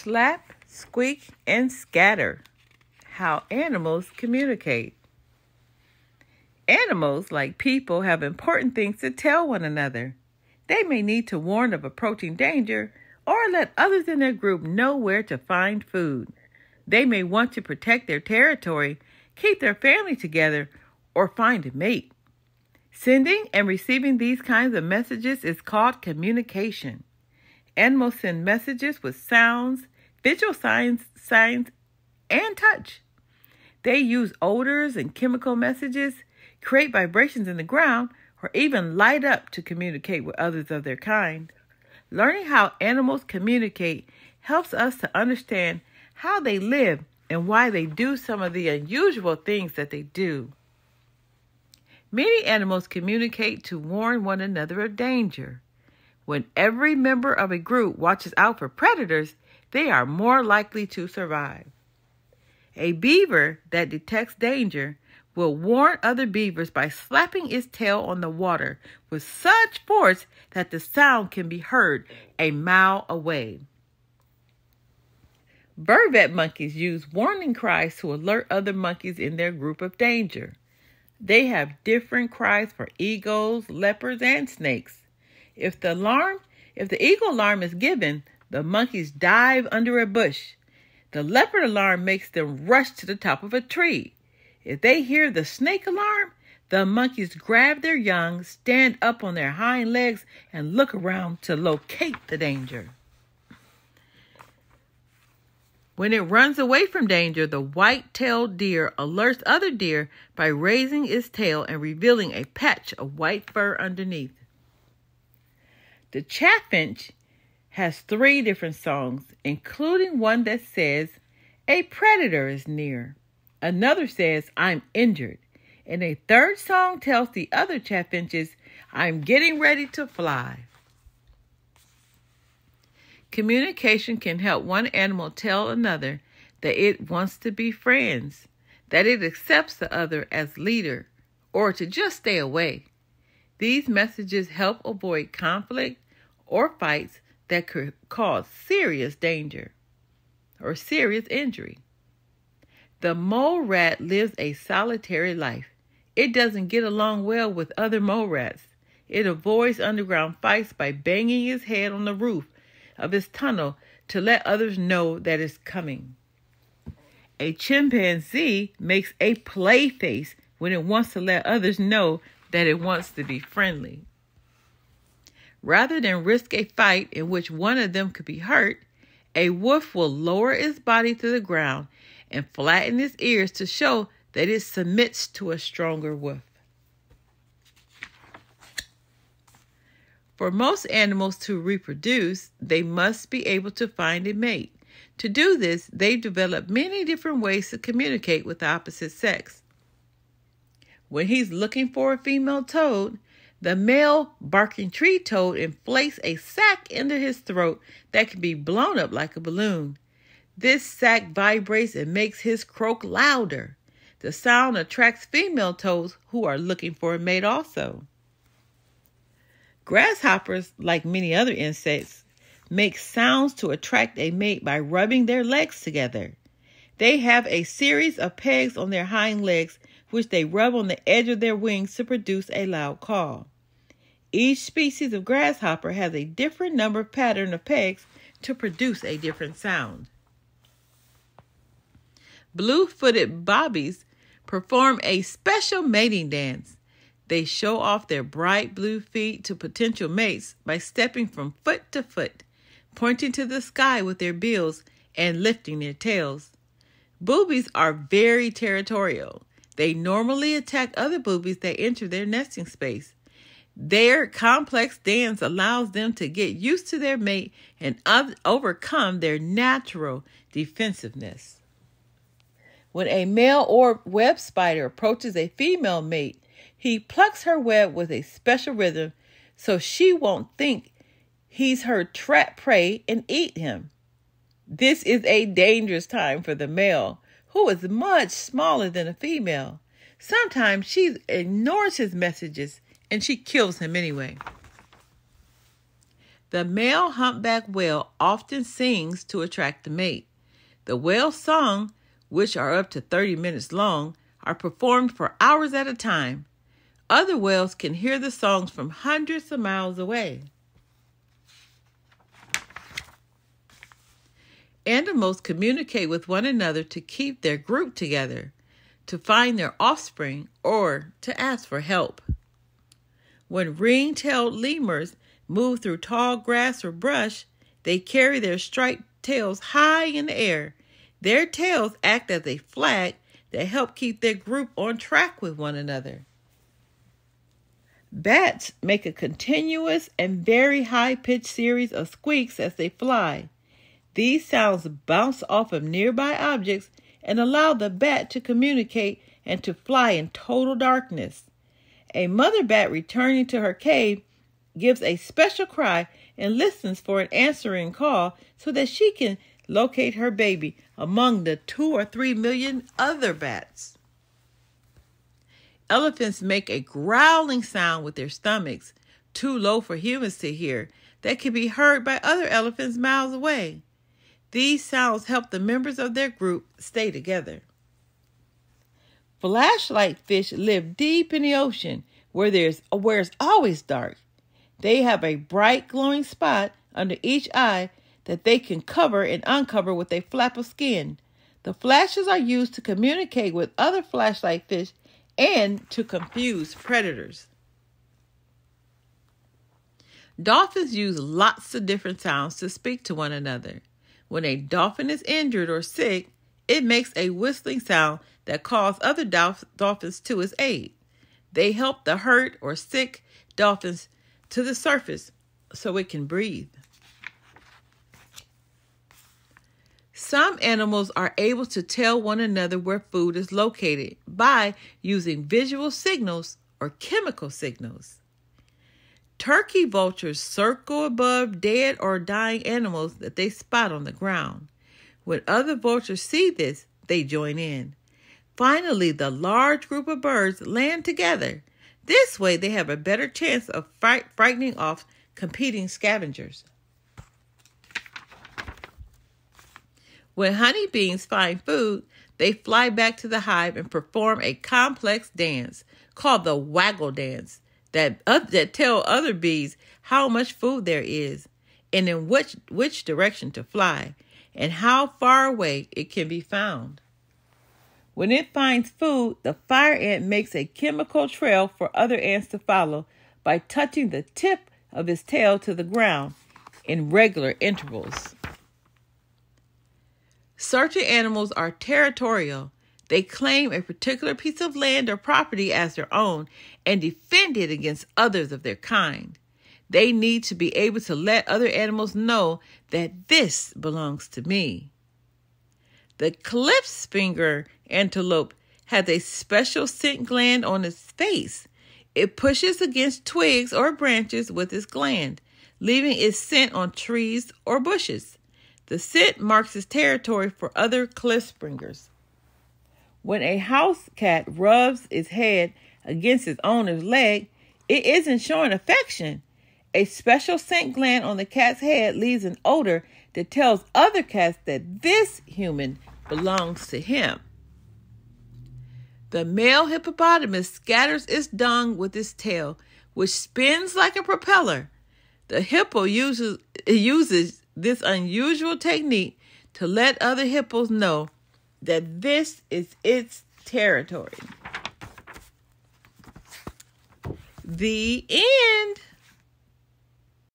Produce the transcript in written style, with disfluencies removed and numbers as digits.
Slap, squeak, and scatter. How animals communicate. Animals, like people, have important things to tell one another. They may need to warn of approaching danger or let others in their group know where to find food. They may want to protect their territory, keep their family together, or find a mate. Sending and receiving these kinds of messages is called communication. Animals send messages with sounds, visual signs, and touch. They use odors and chemical messages, create vibrations in the ground, or even light up to communicate with others of their kind. Learning how animals communicate helps us to understand how they live and why they do some of the unusual things that they do. Many animals communicate to warn one another of danger. When every member of a group watches out for predators, they are more likely to survive. A beaver that detects danger will warn other beavers by slapping its tail on the water with such force that the sound can be heard a mile away. Vervet monkeys use warning cries to alert other monkeys in their group of danger. They have different cries for eagles, leopards, and snakes. If the eagle alarm is given, the monkeys dive under a bush. The leopard alarm makes them rush to the top of a tree. If they hear the snake alarm, the monkeys grab their young, stand up on their hind legs, and look around to locate the danger. When it runs away from danger, the white-tailed deer alerts other deer by raising its tail and revealing a patch of white fur underneath. The chaffinch has 3 different songs, including one that says, "A predator is near." Another says, "I'm injured." And a third song tells the other chaffinches, "I'm getting ready to fly." Communication can help one animal tell another that it wants to be friends, that it accepts the other as leader, or to just stay away. These messages help avoid conflict or fights that could cause serious danger or serious injury. The mole rat lives a solitary life. It doesn't get along well with other mole rats. It avoids underground fights by banging its head on the roof of its tunnel to let others know that it's coming. A chimpanzee makes a play face when it wants to let others know that it wants to be friendly. Rather than risk a fight in which one of them could be hurt, a wolf will lower its body to the ground and flatten its ears to show that it submits to a stronger wolf. For most animals to reproduce, they must be able to find a mate. To do this, they've developed many different ways to communicate with the opposite sex. When he's looking for a female toad, the male barking tree toad inflates a sac into his throat that can be blown up like a balloon. This sac vibrates and makes his croak louder. The sound attracts female toads who are looking for a mate also. Grasshoppers, like many other insects, make sounds to attract a mate by rubbing their legs together. They have a series of pegs on their hind legs which they rub on the edge of their wings to produce a loud call. Each species of grasshopper has a different number pattern of pegs to produce a different sound. Blue-footed bobbies perform a special mating dance. They show off their bright blue feet to potential mates by stepping from foot to foot, pointing to the sky with their bills and lifting their tails. Boobies are very territorial. They normally attack other boobies that enter their nesting space. Their complex dance allows them to get used to their mate and overcome their natural defensiveness. When a male or web spider approaches a female mate, he plucks her web with a special rhythm so she won't think he's her trap prey and eat him. This is a dangerous time for the male, who is much smaller than a female. Sometimes she ignores his messages and she kills him anyway. The male humpback whale often sings to attract the mate. The whale's song, which are up to 30 minutes long, are performed for hours at a time. Other whales can hear the songs from hundreds of miles away. Animals communicate with one another to keep their group together, to find their offspring, or to ask for help. When ring-tailed lemurs move through tall grass or brush, they carry their striped tails high in the air. Their tails act as a flag that help keep their group on track with one another. Bats make a continuous and very high-pitched series of squeaks as they fly. These sounds bounce off of nearby objects and allow the bat to communicate and to fly in total darkness. A mother bat returning to her cave gives a special cry and listens for an answering call so that she can locate her baby among the 2 or 3 million other bats. Elephants make a growling sound with their stomachs, too low for humans to hear, that can be heard by other elephants miles away. These sounds help the members of their group stay together. Flashlight fish live deep in the ocean where it's always dark. They have a bright glowing spot under each eye that they can cover and uncover with a flap of skin. The flashes are used to communicate with other flashlight fish and to confuse predators. Dolphins use lots of different sounds to speak to one another. When a dolphin is injured or sick, it makes a whistling sound that calls other dolphins to its aid. They help the hurt or sick dolphins to the surface so it can breathe. Some animals are able to tell one another where food is located by using visual signals or chemical signals. Turkey vultures circle above dead or dying animals that they spot on the ground. When other vultures see this, they join in. Finally, the large group of birds land together. This way, they have a better chance of frightening off competing scavengers. When honeybees find food, they fly back to the hive and perform a complex dance called the waggle dance that tell other bees how much food there is and in which direction to fly and how far away it can be found. When it finds food, the fire ant makes a chemical trail for other ants to follow by touching the tip of his tail to the ground in regular intervals. Certain animals are territorial. They claim a particular piece of land or property as their own and defend it against others of their kind. They need to be able to let other animals know that this belongs to me. The klipspringer antelope has a special scent gland on its face. It pushes against twigs or branches with its gland, leaving its scent on trees or bushes. The scent marks its territory for other klipspringers. When a house cat rubs its head against its owner's leg, it isn't showing affection. A special scent gland on the cat's head leaves an odor that tells other cats that this human belongs to him. The male hippopotamus scatters its dung with its tail, which spins like a propeller. The hippo uses this unusual technique to let other hippos know that this is its territory. The end.